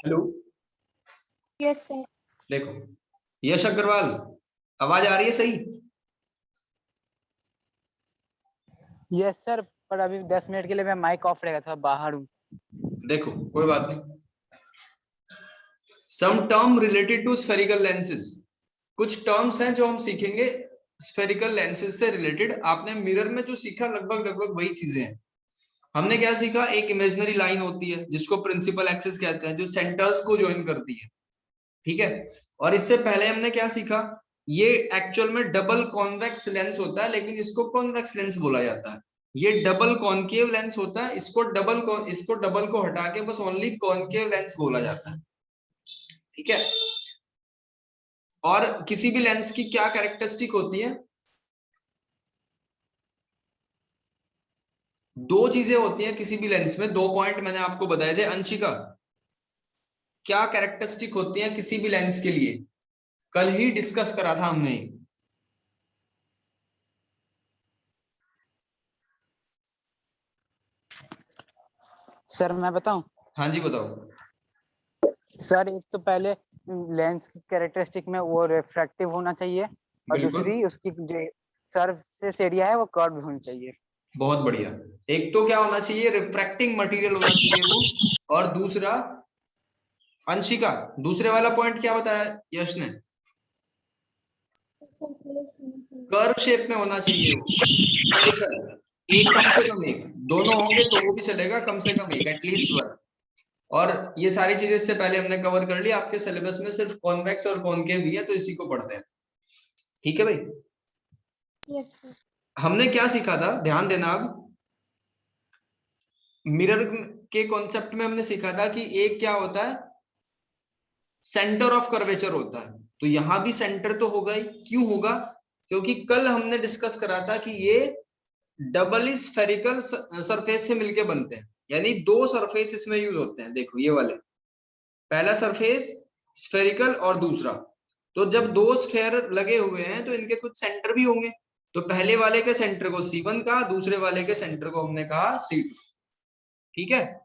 Hello, yes sir. देखो यश अग्रवाल, आवाज आ रही है सही? यस सर, पर अभी 10 मिनट के लिए मैं माइक ऑफ रहेगा, थोड़ा बाहर हूँ। देखो कोई बात नहीं। Some term related to spherical lenses, कुछ टर्म्स हैं जो हम सीखेंगे स्फेरिकल लेंसेज से रिलेटेड। आपने मिरर में जो सीखा लगभग लगभग वही चीजें हैं। हमने क्या सीखा, एक इमेजिनरी लाइन होती है जिसको प्रिंसिपल एक्सिस कहते हैं, जो सेंटर्स को ज्वाइन करती है, ठीक है। और इससे पहले हमने क्या सीखा, ये एक्चुअल में डबल कॉन्वेक्स लेंस होता है, लेकिन इसको कॉन्वेक्स लेंस बोला जाता है। ये डबल कॉनकेव लेंस होता है, इसको डबल को हटा के बस ओनली कॉनकेव लेंस बोला जाता है, ठीक है। और किसी भी लेंस की क्या कैरेक्टरिस्टिक होती है, दो चीजें होती हैं किसी भी लेंस में, दो पॉइंट मैंने आपको बताए थे। अंशिका, क्या कैरेक्टरिस्टिक होती है किसी भी लेंस के लिए, कल ही डिस्कस करा था हमने। सर मैं बताऊं? हाँ जी बताओ। सर एक तो पहले लेंस की कैरेक्टरिस्टिक में वो रिफ्रैक्टिव होना चाहिए, और बिल्कुल, दूसरी उसकी जो सरफेस एरिया है वो कर्व होनी चाहिए। बहुत बढ़िया। एक तो क्या होना चाहिए, रिफ्रैक्टिंग मटेरियल होना चाहिए वो, और दूसरा अंशिका, दूसरे वाला पॉइंट क्या बताया यश ने, कर्व शेप में होना चाहिए वो। एक कम से कम एक, दोनों होंगे तो वो भी चलेगा, कम से कम एक, एटलीस्ट वन। और ये सारी चीजें इससे पहले हमने कवर कर ली। आपके सिलेबस में सिर्फ कॉन्वेक्स और कॉनकेव भी है, तो इसी को पढ़ते हैं, ठीक है भाई। Yes sir. हमने क्या सीखा था, ध्यान देना। अब मिरर के कॉन्सेप्ट में हमने सीखा था कि एक क्या होता है, सेंटर ऑफ कर्वेचर होता है। तो यहां भी सेंटर तो होगा ही, क्यों होगा, क्योंकि कल हमने डिस्कस करा था कि ये डबल स्फेरिकल सरफेस से मिलके बनते हैं, यानी दो सरफेस इसमें यूज होते हैं। देखो ये वाले, पहला सरफेस स्फेरिकल और दूसरा, तो जब दो स्फेयर लगे हुए हैं तो इनके कुछ सेंटर भी होंगे। तो पहले वाले के सेंटर को C1 कहा, दूसरे वाले के सेंटर को हमने कहा C2, ठीक है।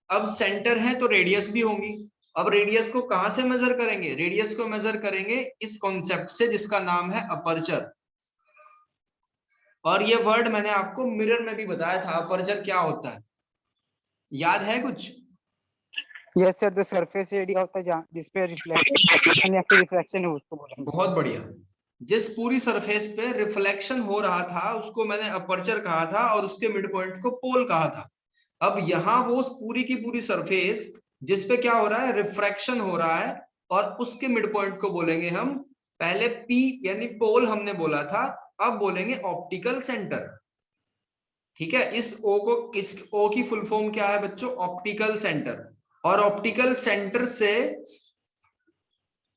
अब सेंटर है तो रेडियस भी होंगी। अब रेडियस को कहां से मेजर करेंगे, रेडियस को मेजर करेंगे इस कॉन्सेप्ट से जिसका नाम है अपर्चर। और ये वर्ड मैंने आपको मिरर में भी बताया था, अपर्चर क्या होता है, याद है कुछ? यस सर, तो सरफेस एरिया होता है जहाँ जिसपे रिफ्लेक्शन या फिर रिफ्रैक्शन है उसको बोलेंगे। बहुत बढ़िया। जिस पूरी सरफेस पे रिफ्लेक्शन हो रहा था उसको मैंने अपर्चर कहा था, और उसके मिड पॉइंट को पोल कहा था। अब यहाँ वो पूरी की पूरी सरफेस जिसपे क्या हो रहा है, रिफ्रैक्शन हो रहा है, और उसके मिड पॉइंट को बोलेंगे हम, पहले P यानी पोल हमने बोला था, अब बोलेंगे ऑप्टिकल सेंटर, ठीक है। इस O की फुल फॉर्म क्या है बच्चों, ऑप्टिकल सेंटर। और ऑप्टिकल सेंटर से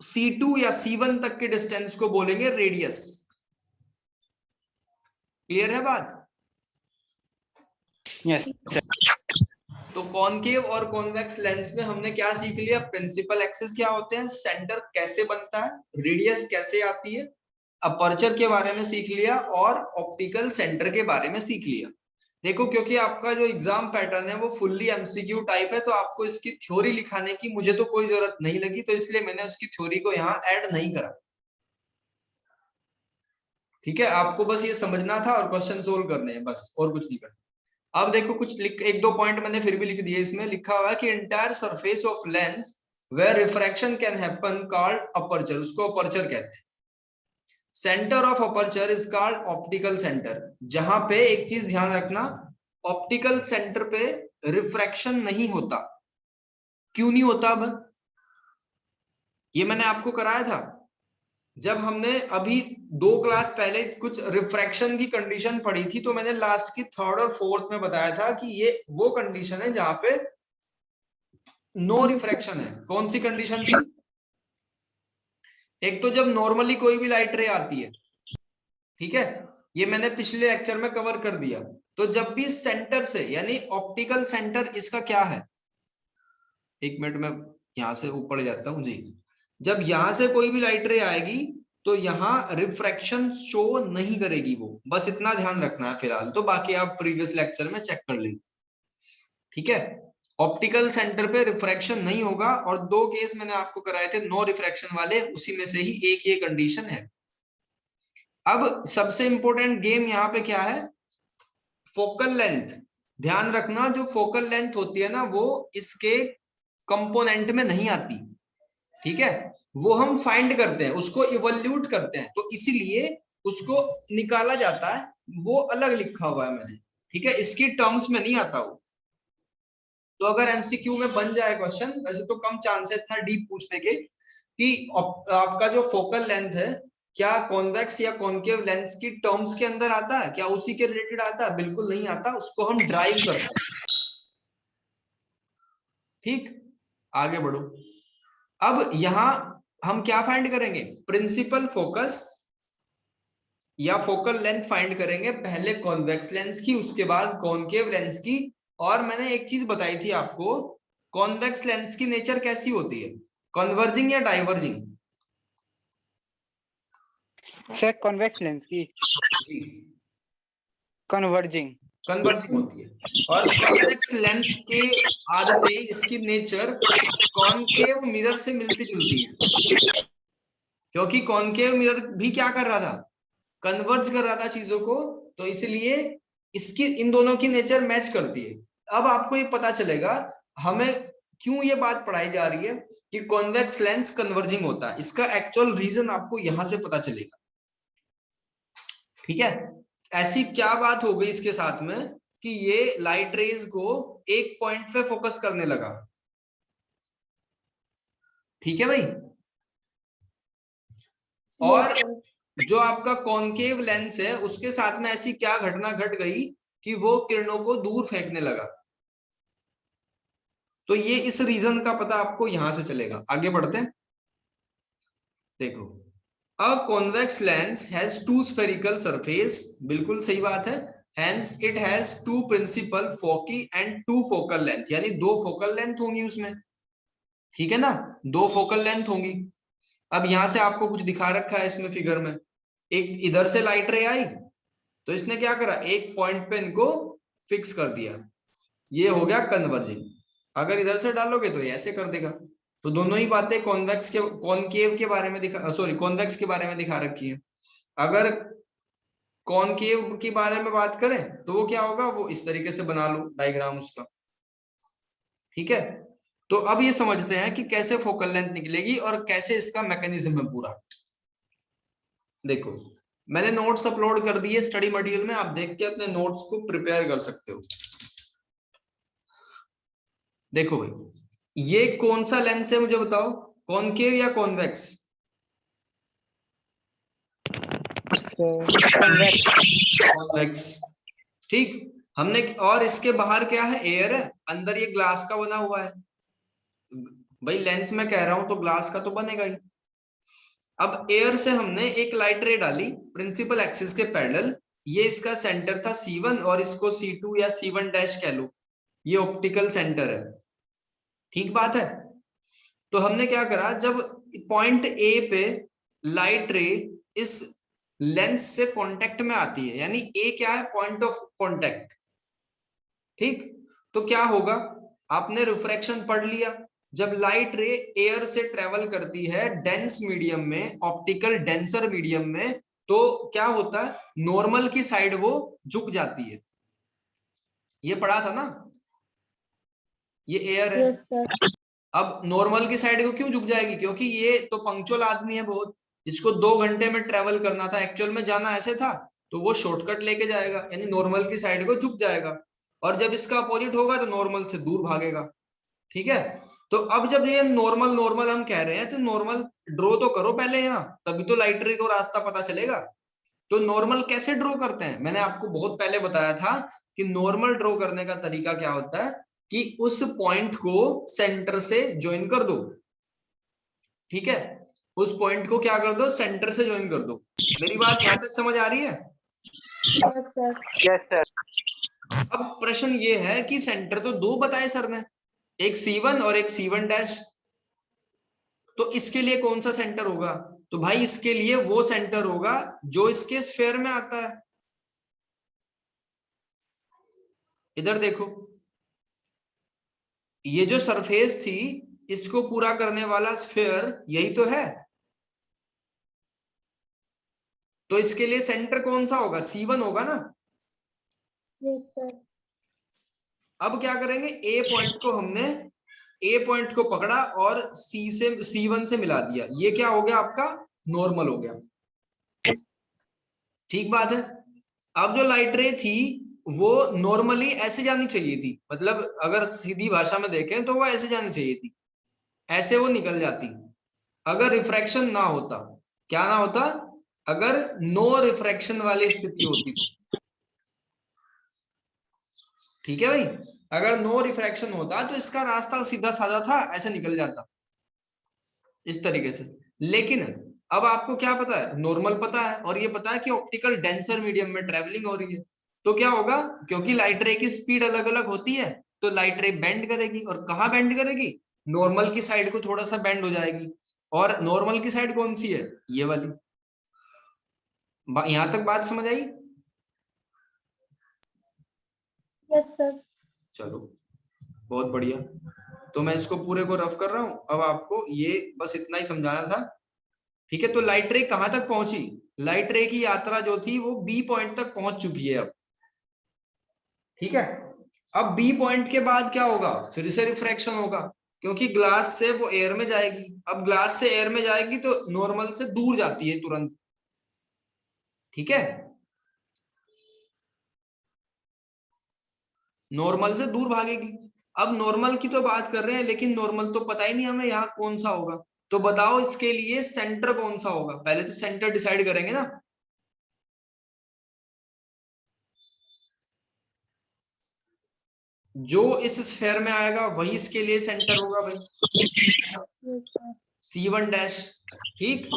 C2 या C1 तक के डिस्टेंस को बोलेंगे रेडियस। क्लियर है बात? Yes sir. तो कॉनकेव और कॉन्वेक्स लेंस में हमने क्या सीख लिया, प्रिंसिपल एक्सिस क्या होते हैं, सेंटर कैसे बनता है, रेडियस कैसे आती है, अपर्चर के बारे में सीख लिया, और ऑप्टिकल सेंटर के बारे में सीख लिया। देखो क्योंकि आपका जो एग्जाम पैटर्न है वो फुल्ली एमसीक्यू टाइप है, तो आपको इसकी थ्योरी लिखाने की मुझे तो कोई जरूरत नहीं लगी, तो इसलिए मैंने उसकी थ्योरी को यहाँ ऐड नहीं करा, ठीक है। आपको बस ये समझना था और क्वेश्चन सोल्व करने हैं बस, और कुछ नहीं करना। अब देखो कुछ एक दो पॉइंट मैंने फिर भी लिख दिए। इसमें लिखा हुआ है कि entire surface of lens where refraction can happen called aperture, उसको अपर्चर कहते हैं। Centre of aperture is called optical centre. जहां पे एक चीज ध्यान रखना, ऑप्टिकल सेंटर पे रिफ्रैक्शन नहीं होता। क्यों नहीं होता? अब ये मैंने आपको कराया था जब हमने अभी 2 क्लास पहले कुछ रिफ्रैक्शन की कंडीशन पढ़ी थी, तो मैंने लास्ट की थर्ड और फोर्थ में बताया था कि ये वो कंडीशन है जहां पे नो रिफ्रैक्शन है। कौन सी कंडीशन थी? एक तो जब नॉर्मली कोई भी लाइट रे आती है, ठीक है, ये मैंने पिछले लेक्चर में कवर कर दिया। तो जब भी सेंटर से, यानी ऑप्टिकल सेंटर इसका क्या है, एक मिनट में यहां से ऊपर जाता हूं जी। जब यहां से कोई भी लाइट रे आएगी तो यहाँ रिफ्रैक्शन शो नहीं करेगी वो, बस इतना ध्यान रखना है फिलहाल। तो बाकी आप प्रीवियस लेक्चर में चेक कर लेंगे। ठीक है, ऑप्टिकल सेंटर पे रिफ्रैक्शन नहीं होगा, और 2 केस मैंने आपको कराए थे नो रिफ्रैक्शन वाले, उसी में से ही एक ये कंडीशन है। अब सबसे इंपॉर्टेंट गेम यहाँ पे क्या है, फोकल लेंथ। ध्यान रखना, जो फोकल लेंथ होती है ना वो इसके कंपोनेंट में नहीं आती, ठीक है, वो हम फाइंड करते हैं, उसको इवोल्यूट करते हैं, तो इसीलिए उसको निकाला जाता है, वो अलग लिखा हुआ है मैंने, ठीक है, इसकी टर्म्स में नहीं आता वो। तो अगर एमसीक्यू में बन जाए क्वेश्चन, वैसे तो कम चांस है इतना डीप पूछने के, कि आपका जो फोकल लेंथ है क्या कॉन्वेक्स या कॉनकेव लेंस की टर्म्स के अंदर आता है, क्या उसी के रिलेटेड आता है, बिल्कुल नहीं आता, उसको हम ड्राइव करते हैं। ठीक, आगे बढ़ो। अब यहां हम क्या फाइंड करेंगे, प्रिंसिपल फोकस या फोकल लेंथ फाइंड करेंगे, पहले कॉन्वेक्स लेंस की, उसके बाद कॉनकेव लेंस की। और मैंने एक चीज बताई थी आपको, कॉन्वेक्स लेंस की नेचर कैसी होती है, कन्वर्जिंग या डाइवर्जिंग? सर कॉन्वेक्स लेंस की जी, कन्वर्जिंग। कन्वर्जिंग होती है। और कॉन्वेक्स लेंस के आदते, इसकी नेचर कॉनकेव मिरर से मिलती जुलती है, क्योंकि कॉनकेव मिरर भी क्या कर रहा था, कन्वर्ज कर रहा था चीजों को, तो इसलिए इसकी इन दोनों की नेचर मैच करती है। अब आपको ये पता चलेगा हमें क्यों ये बात पढ़ाई जा रही है कि कॉन्वेक्स लेंस कन्वर्जिंग होता है, इसका एक्चुअल रीजन आपको यहां से पता चलेगा, ठीक है। ऐसी क्या बात हो गई इसके साथ में कि ये लाइट रेज को एक पॉइंट पे फोकस करने लगा, ठीक है भाई। और जो आपका कॉनकेव लेंस है उसके साथ में ऐसी क्या घटना घट गई कि वो किरणों को दूर फेंकने लगा, तो ये इस रीजन का पता आपको यहां से चलेगा। आगे बढ़ते हैं, देखो, a convex lens has two spherical surface, बिल्कुल सही बात है, hence it has two principal foci and two focal length, यानी 2 फोकल लेंथ होंगी उसमें, ठीक है ना, 2 फोकल लेंथ होंगी। अब यहां से आपको कुछ दिखा रखा है इसमें फिगर में, एक इधर से लाइट रे आई, तो इसने क्या करा, एक पॉइंट पे इनको फिक्स कर दिया, ये हो गया कन्वर्जिंग। अगर इधर से डालोगे तो ये ऐसे कर देगा। तो दोनों ही बातें कॉन्वेक्स के कॉनकेव के बारे में दिखा, सॉरी कॉन्वेक्स के बारे में दिखा रखी है। अगर कॉनकेव के बारे में बात करें तो वो क्या होगा, वो इस तरीके से बना लो डायग्राम उसका, ठीक है। तो अब ये समझते हैं कि कैसे फोकल लेंथ निकलेगी और कैसे इसका मैकेनिज्म है पूरा। देखो, मैंने नोट्स अपलोड कर दिए स्टडी मटेरियल में, आप देख के अपने नोट्स को प्रिपेयर कर सकते हो। देखो भाई, ये कौन सा लेंस है मुझे बताओ, कॉनकेव या कॉन्वेक्स? कॉन्वेक्स, ठीक। हमने, और इसके बाहर क्या है, एयर है, अंदर ये ग्लास का बना हुआ है। भाई लेंस में कह रहा हूं तो ग्लास का तो बनेगा ही। अब एयर से हमने एक लाइट रे डाली प्रिंसिपल एक्सिस के पैरेलल, ये इसका सेंटर था C1 और इसको C2 या C1 डैश कह लो, ये ऑप्टिकल सेंटर है, ठीक बात है। तो हमने क्या करा, जब पॉइंट ए पे लाइट रे इस लेंस से कांटेक्ट में आती है, यानी ए क्या है, पॉइंट ऑफ कांटेक्ट, ठीक, तो क्या होगा, आपने रिफ्रैक्शन पढ़ लिया, जब लाइट रे एयर से ट्रेवल करती है डेंस मीडियम में, ऑप्टिकल डेंसर मीडियम में, तो क्या होता है, नॉर्मल की साइड वो झुक जाती है, ये पढ़ा था ना, ये एयर है। Yes, sir. अब नॉर्मल की साइड को क्यों झुक जाएगी, क्योंकि ये तो पंक्चुअल आदमी है बहुत, इसको 2 घंटे में ट्रेवल करना था, एक्चुअल में जाना ऐसे था, तो वो शॉर्टकट लेके जाएगा, यानी नॉर्मल की साइड को झुक जाएगा। और जब इसका अपोजिट होगा तो नॉर्मल से दूर भागेगा, ठीक है। तो अब जब ये नॉर्मल नॉर्मल हम कह रहे हैं, तो नॉर्मल ड्रॉ तो करो पहले यहाँ, तभी तो लाइट रे को रास्ता पता चलेगा। तो नॉर्मल कैसे ड्रॉ करते हैं, मैंने आपको बहुत पहले बताया था कि नॉर्मल ड्रॉ करने का तरीका क्या होता है, कि उस पॉइंट को सेंटर से ज्वाइन कर दो, ठीक है, उस पॉइंट को क्या कर दो, सेंटर से ज्वाइन कर दो। मेरी बात यहां तक समझ आ रही है? Yes, sir. Yes sir. अब प्रश्न ये है कि सेंटर तो 2 बताए सर ने, एक C1 और एक C1 डैश, तो इसके लिए कौन सा सेंटर होगा, तो भाई इसके लिए वो सेंटर होगा जो इसके स्फेयर में आता है। इधर देखो, ये जो सरफेस थी इसको पूरा करने वाला स्फीयर यही तो है, तो इसके लिए सेंटर कौन सा होगा, C1 होगा ना। Yes, sir. अब क्या करेंगे, ए पॉइंट को हमने ए पॉइंट को पकड़ा और C1 से मिला दिया, ये क्या हो गया आपका नॉर्मल हो गया। ठीक बात है। अब जो लाइट रे थी वो नॉर्मली ऐसे जानी चाहिए थी, मतलब अगर सीधी भाषा में देखें तो वो ऐसे जानी चाहिए थी, ऐसे वो निकल जाती अगर रिफ्रैक्शन ना होता। क्या ना होता, अगर नो रिफ्रैक्शन वाली स्थिति होती तो। ठीक है भाई, अगर नो रिफ्रैक्शन होता तो इसका रास्ता सीधा साधा था, ऐसे निकल जाता इस तरीके से। लेकिन अब आपको क्या पता है, नॉर्मल पता है और ये पता है कि ऑप्टिकल डेंसर मीडियम में ट्रेवलिंग हो रही है, तो क्या होगा, क्योंकि लाइट रे की स्पीड अलग अलग होती है तो लाइट रे बेंड करेगी, और कहाँ बेंड करेगी, नॉर्मल की साइड को थोड़ा सा बेंड हो जाएगी। और नॉर्मल की साइड कौन सी है, ये वाली। यहां तक बात समझ आई। Yes, sir. चलो बहुत बढ़िया, तो मैं इसको पूरे को रफ कर रहा हूं, अब आपको ये बस इतना ही समझाना था। ठीक है, तो लाइट रे कहां तक पहुंची, लाइट रे की यात्रा जो थी वो बी पॉइंट तक पहुंच चुकी है अब। ठीक है, अब बी पॉइंट के बाद क्या होगा, फिर से रिफ्रैक्शन होगा, क्योंकि ग्लास से वो एयर में जाएगी। अब ग्लास से एयर में जाएगी तो नॉर्मल से दूर जाती है तुरंत। ठीक है, नॉर्मल से दूर भागेगी। अब नॉर्मल की तो बात कर रहे हैं, लेकिन नॉर्मल तो पता ही नहीं हमें यहाँ कौन सा होगा, तो बताओ इसके लिए सेंटर कौन सा होगा, पहले तो सेंटर डिसाइड करेंगे ना। जो इस स्फेयर में आएगा वही इसके लिए सेंटर होगा भाई, Yes, sir. C1 dash. ठीक,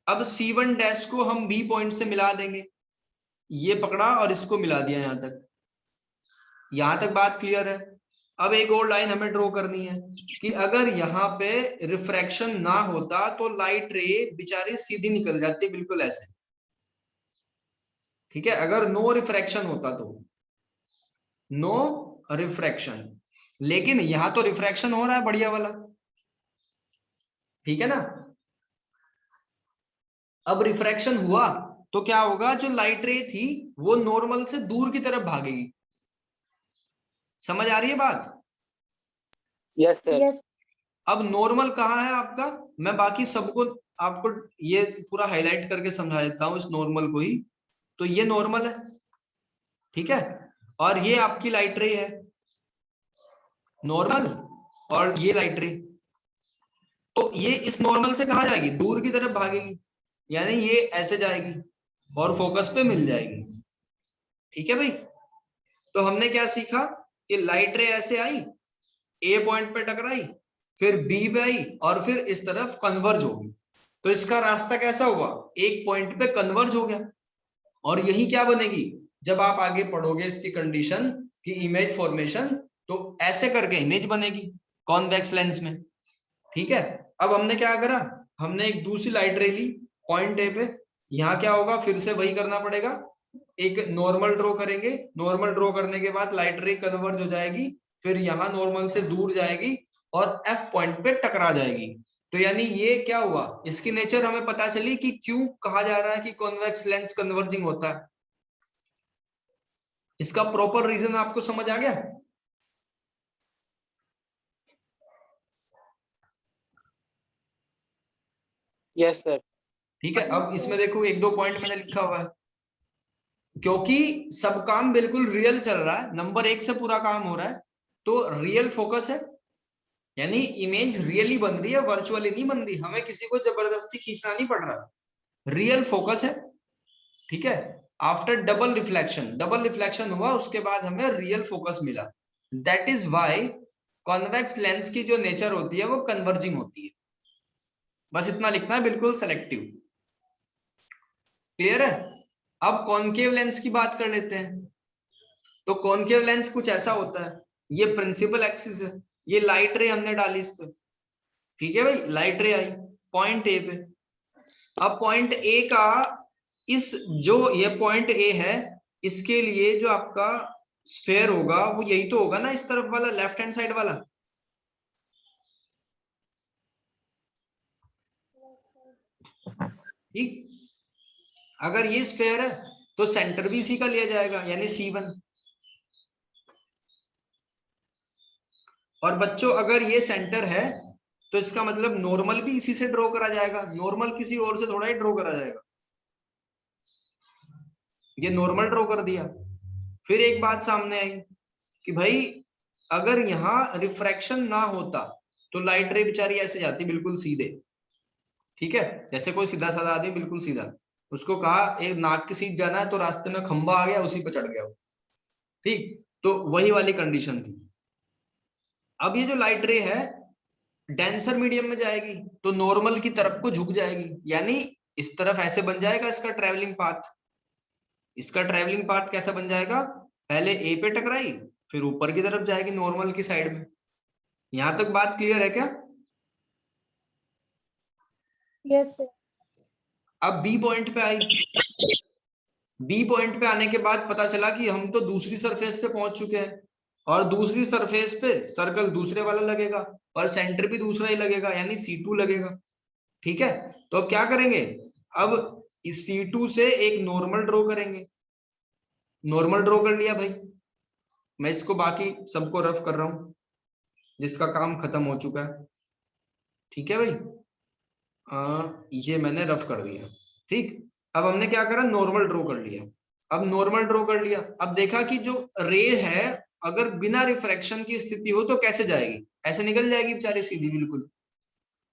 अब C1 डैश को हम बी पॉइंट से मिला देंगे, ये पकड़ा और इसको मिला दिया यहां तक। यहां तक बात क्लियर है। अब एक और लाइन हमें ड्रॉ करनी है कि अगर यहाँ पे रिफ्रैक्शन ना होता तो लाइट रे बेचारी सीधी निकल जाती बिल्कुल ऐसे। ठीक है, अगर नो रिफ्रैक्शन होता तो, नो रिफ्रैक्शन, लेकिन यहां तो रिफ्रैक्शन हो रहा है बढ़िया वाला। ठीक है ना, अब रिफ्रैक्शन हुआ तो क्या होगा, जो लाइट रे थी वो नॉर्मल से दूर की तरफ भागेगी। समझ आ रही है बात। Yes, sir. Yes, अब नॉर्मल कहाँ है आपका, मैं बाकी सबको आपको ये पूरा हाईलाइट करके समझा देता हूँ इस नॉर्मल को ही। तो ये नॉर्मल है, ठीक है, और ये आपकी लाइट रे है नॉर्मल, और ये लाइट रे। तो ये इस नॉर्मल से कहाँ जाएगी, दूर की तरफ भागेगी, यानी ये ऐसे जाएगी और फोकस पे मिल जाएगी। ठीक है भाई, तो हमने क्या सीखा कि लाइट रे ऐसे आई, ए पॉइंट पे टकराई, फिर बी पे आई और फिर इस तरफ कन्वर्ज होगी। तो इसका रास्ता कैसा हुआ, एक पॉइंट पे कन्वर्ज हो गया, और यही क्या बनेगी, जब आप आगे पढ़ोगे इसकी कंडीशन की इमेज फॉर्मेशन, तो ऐसे करके इमेज बनेगी कॉन्वेक्स लेंस में। ठीक है, अब हमने क्या करा, हमने एक दूसरी लाइट रे ली पॉइंट ए पे, यहाँ क्या होगा, फिर से वही करना पड़ेगा, एक नॉर्मल ड्रॉ करेंगे, नॉर्मल ड्रॉ करने के बाद लाइट रे कन्वर्ज हो जाएगी, फिर यहाँ नॉर्मल से दूर जाएगी और एफ पॉइंट पे टकरा जाएगी। तो यानी ये क्या हुआ, इसकी नेचर हमें पता चली कि क्यों कहा जा रहा है कि कॉन्वेक्स लेंस कन्वर्जिंग होता है। इसका प्रॉपर रीजन आपको समझ आ गया। Yes, sir. ठीक है, अब इसमें देखो एक दो पॉइंट मैंने लिखा हुआ है, क्योंकि सब काम बिल्कुल रियल चल रहा है, नंबर एक से पूरा काम हो रहा है, तो रियल फोकस है, यानी इमेज रियली बन रही है, वर्चुअली नहीं बन रही, हमें किसी को जबरदस्ती खींचना नहीं पड़ रहा, रियल फोकस है। ठीक है, आफ्टर डबल रिफ्लेक्शन हुआ, उसके बाद हमें रियल फोकस मिला। That is why convex lens की जो नेचर होती है वो कन्वर्जिंग होती है। बस इतना लिखना है, बिल्कुल सेलेक्टिव। क्लियर है। अब कॉनकेव लेंस की बात कर लेते हैं। तो कॉनकेव लेंस कुछ ऐसा होता है, ये प्रिंसिपल एक्सिस है, ये लाइट रे हमने डाली इस पे। ठीक है भाई, लाइट रे आई पॉइंट ए पे। अब पॉइंट ए का इस जो ये पॉइंट ए है, इसके लिए जो आपका स्फेयर होगा वो यही तो होगा ना, इस तरफ वाला लेफ्ट हैंड साइड वाला। ठीक, अगर ये स्फेयर है तो सेंटर भी इसी का लिया जाएगा यानी C1। और बच्चों अगर ये सेंटर है तो इसका मतलब नॉर्मल भी इसी से ड्रॉ करा जाएगा, नॉर्मल किसी और से थोड़ा ही ड्रॉ करा जाएगा। ये नॉर्मल ड्रॉ कर दिया। फिर एक बात सामने आई कि भाई अगर यहाँ रिफ्रैक्शन ना होता तो लाइट रे बेचारी ऐसे जाती बिल्कुल सीधे, ठीक है, जैसे कोई सीधा साधा आदमी बिल्कुल सीधा, उसको कहा एक नाक के सीध जाना है तो रास्ते में खंबा आ गया उसी पे चढ़ गया वो, ठीक, तो वही वाली कंडीशन थी। अब ये जो लाइट रे है डेंसर मीडियम में जाएगी तो नॉर्मल की तरफ को झुक जाएगी, यानी इस तरफ ऐसे बन जाएगा इसका ट्रेवलिंग पाथ। इसका ट्रेवलिंग पाथ कैसा बन जाएगा, पहले ए पे टकराई फिर ऊपर की तरफ जाएगी नॉर्मल की साइड में। यहां तक बात क्लियर है क्या? Yes sir. अब बी पॉइंट पे आई, बी पॉइंट पे आने के बाद पता चला कि हम तो दूसरी सरफेस पे पहुंच चुके हैं और दूसरी सरफेस पे सर्कल दूसरे वाला लगेगा और सेंटर भी दूसरा ही लगेगा यानी C2 लगेगा, ठीक है। तो अब क्या करेंगे, अब इस C2 से एक नॉर्मल ड्रॉ करेंगे। नॉर्मल ड्रॉ कर लिया भाई, मैं इसको बाकी सबको रफ कर रहा हूं जिसका काम खत्म हो चुका है, ठीक है भाई। ये मैंने रफ कर दिया, ठीक। अब हमने क्या करा, नॉर्मल ड्रॉ कर लिया। अब नॉर्मल ड्रॉ कर लिया, अब देखा कि जो रे है अगर बिना रिफ्रैक्शन की स्थिति हो तो कैसे जाएगी, ऐसे निकल जाएगी बेचारी सीधी बिल्कुल,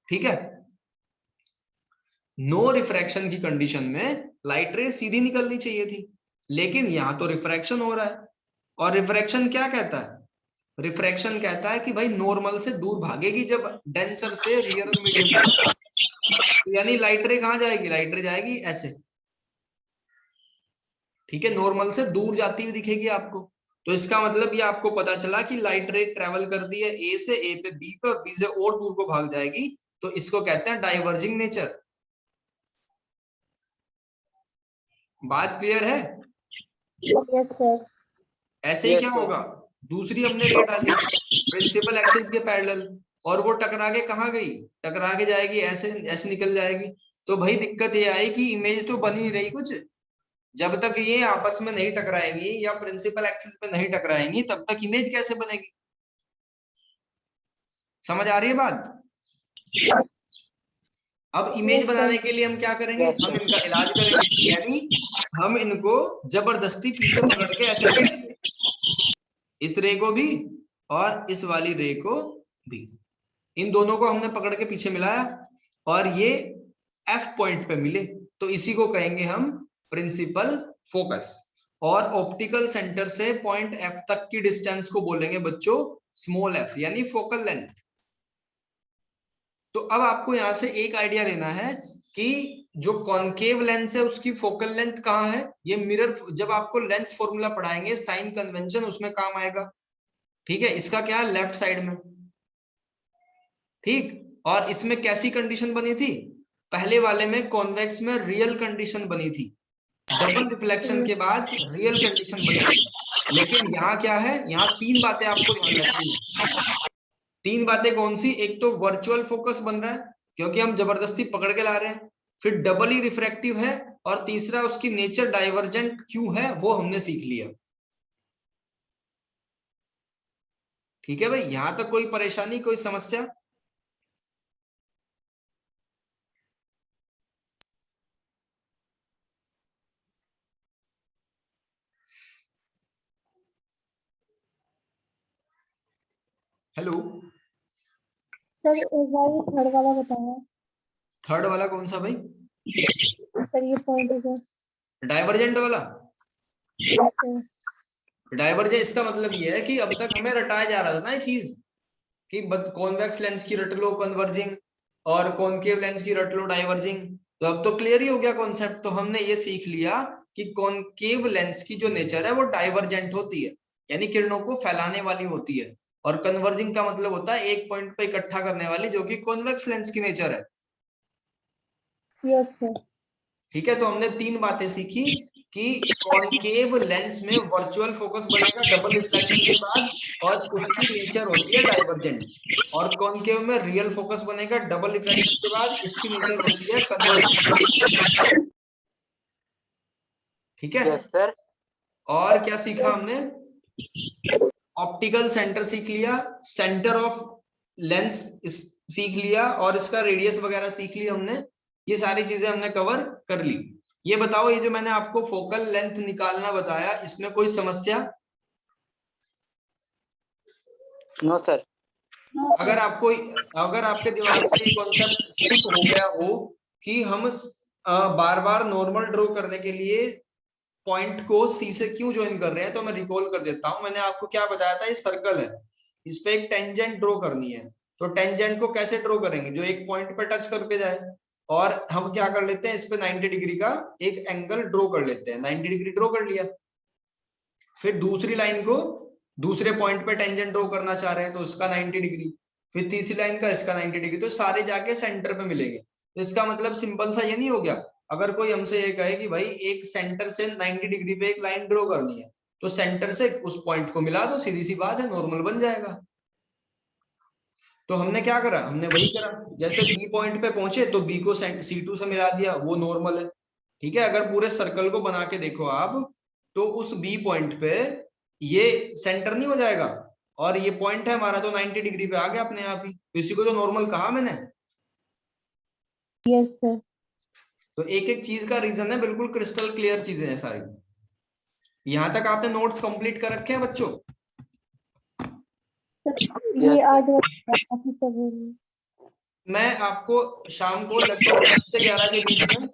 ठीक है। नो रिफ्रैक्शन की कंडीशन में लाइट रे सीधी निकलनी चाहिए थी, लेकिन यहां तो रिफ्रैक्शन हो रहा है। और रिफ्रैक्शन क्या कहता है, रिफ्रैक्शन कहता है कि भाई नॉर्मल से दूर भागेगी जब डेंसर से रियल मीडियम, यानी लाइट रे कहां जाएगी, लाइट रे जाएगी ऐसे, ठीक है, नॉर्मल से दूर जाती हुई दिखेगी आपको। तो इसका मतलब ये आपको पता चला कि लाइट रे ट्रेवल कर दी है ए से, ए पे बी पे और बी से और दूर को भाग जाएगी, तो इसको कहते हैं डाइवर्जिंग नेचर। बात क्लियर है? Yes sir. ऐसे ही क्या होगा, दूसरी हमने रे डाली प्रिंसिपल एक्सिस के पैरेलल और वो टकरा के कहाँ गई, टकरा के जाएगी ऐसे, ऐसे निकल जाएगी। तो भाई दिक्कत ये आई कि इमेज तो बन ही रही कुछ, जब तक ये आपस में नहीं टकराएंगी या प्रिंसिपल एक्सिस पे नहीं टकराएंगी तब तक इमेज कैसे बनेगी। समझ आ रही है बात? अब इमेज बनाने के लिए हम क्या करेंगे, हम इनका इलाज करेंगे, यानी हम इनको जबरदस्ती पीछे पकड़ के ऐसे लगाएंगे, इस रे को भी और इस वाली रे को भी, इन दोनों को हमने पकड़ के पीछे मिलाया और ये F पॉइंट पे मिले, तो इसी को कहेंगे हम प्रिंसिपल फोकस। और ऑप्टिकल सेंटर से पॉइंट F तक की डिस्टेंस को बोलेंगे बच्चों स्मॉल f यानी फोकल लेंथ। तो अब आपको यहां से एक आइडिया लेना है कि जो कॉनकेव लेंस है उसकी फोकल लेंथ कहाँ है। ये मिरर, जब आपको लेंस फॉर्मूला पढ़ाएंगे साइन कन्वेंशन उसमें काम आएगा, ठीक है। इसका क्या है, लेफ्ट साइड में, ठीक। और इसमें कैसी कंडीशन बनी थी, पहले वाले में कॉन्वेक्स में रियल कंडीशन बनी थी, डबल रिफ्लेक्शन के बाद रियल कंडीशन बनी थी। लेकिन यहाँ क्या है, यहाँ तीन बातें आपको ध्यान रखनी है। तीन बातें कौन सी, एक तो वर्चुअल फोकस बन रहा है क्योंकि हम जबरदस्ती पकड़ के ला रहे हैं, फिर डबल ही रिफ्रैक्टिव है, और तीसरा उसकी नेचर डाइवर्जेंट क्यों है वो हमने सीख लिया, ठीक है भाई। यहां तक कोई परेशानी, कोई समस्या? हेलो सर एक बार ये थर्ड वाला बताया। थर्ड वाला कौन सा भाई, सर ये पॉइंट है सर। डाइवर्जेंट वाला। Yes sir. डाइवर्जेंट इसका मतलब ये है कि अब तक हमें रटाया जा रहा था ना ये चीज कि कॉन्वेक्स लेंस की रट लो कन्वर्जिंग और कॉनकेव लेंस की रट लो डाइवर्जिंग, तो अब तो क्लियर ही हो गया कॉन्सेप्ट। तो हमने ये सीख लिया कि कॉनकेव लेंस की जो नेचर है वो डाइवर्जेंट होती है यानी किरणों को फैलाने वाली होती है, और कन्वर्जिंग का मतलब होता है एक पॉइंट पे इकट्ठा करने वाली, जो कि कॉन्वेक्स लेंस की नेचर है, यस सर। ठीक है। तो हमने तीन बातें सीखी कि कॉनकेव लेंस में वर्चुअल फोकस बनेगा डबल रिफ्लेक्शन के बाद और उसकी नेचर होती है डाइवर्जेंट। और कॉनकेव में रियल फोकस बनेगा। डबल रिफ्रैक्शन के बाद इसकी नेचर होती है कन्वर्स। ठीक है। Yes sir. और क्या सीखा हमने? ऑप्टिकल सेंटर सीख लिया, सेंटर ऑफ लेंस सीख लिया, और इसका रेडियस वगैरह सीख लिया हमने। ये सारी चीजें हमने कवर कर ली। ये बताओ, ये जो मैंने आपको फोकल लेंथ निकालना बताया, इसमें कोई समस्या? No sir. अगर आपके दिमाग से ये कॉन्सेप्ट स्किप हो गया हो कि हम बार बार नॉर्मल ड्रॉ करने के लिए पॉइंट को सी से क्यों ज्वाइन कर रहे हैं, तो मैं रिकॉल कर देता हूं। मैंने आपको क्या बताया था? ये सर्कल है, इस पे एक टेंजेंट ड्रॉ करनी है। तो टेंजेंट को कैसे ड्रॉ करेंगे? जो एक पॉइंट पे टच करके जाए। और हम क्या कर लेते हैं, इस पे 90 डिग्री का एक एंगल ड्रॉ कर लेते हैं। 90 डिग्री ड्रॉ कर लिया, फिर दूसरी लाइन को दूसरे पॉइंट पे टेंजेंट ड्रॉ करना चाह रहे हैं तो उसका 90 डिग्री, फिर तीसरी लाइन का इसका 90 डिग्री, तो सारे जाके सेंटर पे मिलेंगे। तो इसका मतलब सिंपल सा ये नहीं हो गया? अगर कोई हमसे ये कहे कि भाई एक सेंटर से 90 डिग्री पे एक लाइन ड्रॉ करनी है, तो सेंटर से उस पॉइंट को मिला दो, सीधी सी बात है, नॉर्मल बन जाएगा। तो हमने क्या करा? हमने वही करा। जैसे बी पॉइंट पे पहुंचे तो बी को C2 से मिला दिया, वो नॉर्मल है। ठीक है। अगर पूरे सर्कल को बना के देखो आप, तो उस बी पॉइंट पे ये सेंटर नहीं हो जाएगा, और ये पॉइंट है हमारा, तो 90 डिग्री पे आ गया अपने आप ही। इसी को तो नॉर्मल कहा मैंने। Yes sir. तो एक एक चीज का रीजन है, बिल्कुल क्रिस्टल क्लियर चीजें हैं सारी। यहां तक आपने नोट्स कंप्लीट कर रखे हैं बच्चों? ये Yes, sir. आज काफी सब मैं आपको शाम को लगभग 10 से 11 के बीच में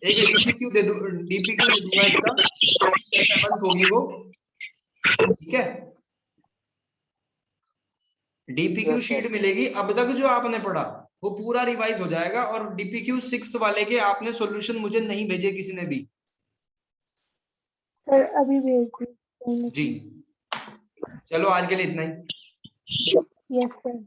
एक डीपीक्यू दे दूंगा इसका, 7th होगी वो। ठीक है। DPQ Yes, sir. शीट मिलेगी। अब तक जो आपने पढ़ा वो पूरा रिवाइज हो जाएगा। और डीपीक्यू 6th वाले के आपने सॉल्यूशन मुझे नहीं भेजे किसी ने भी। सर अभी भेज दी। जी, चलो आज के लिए इतना ही। Yes sir.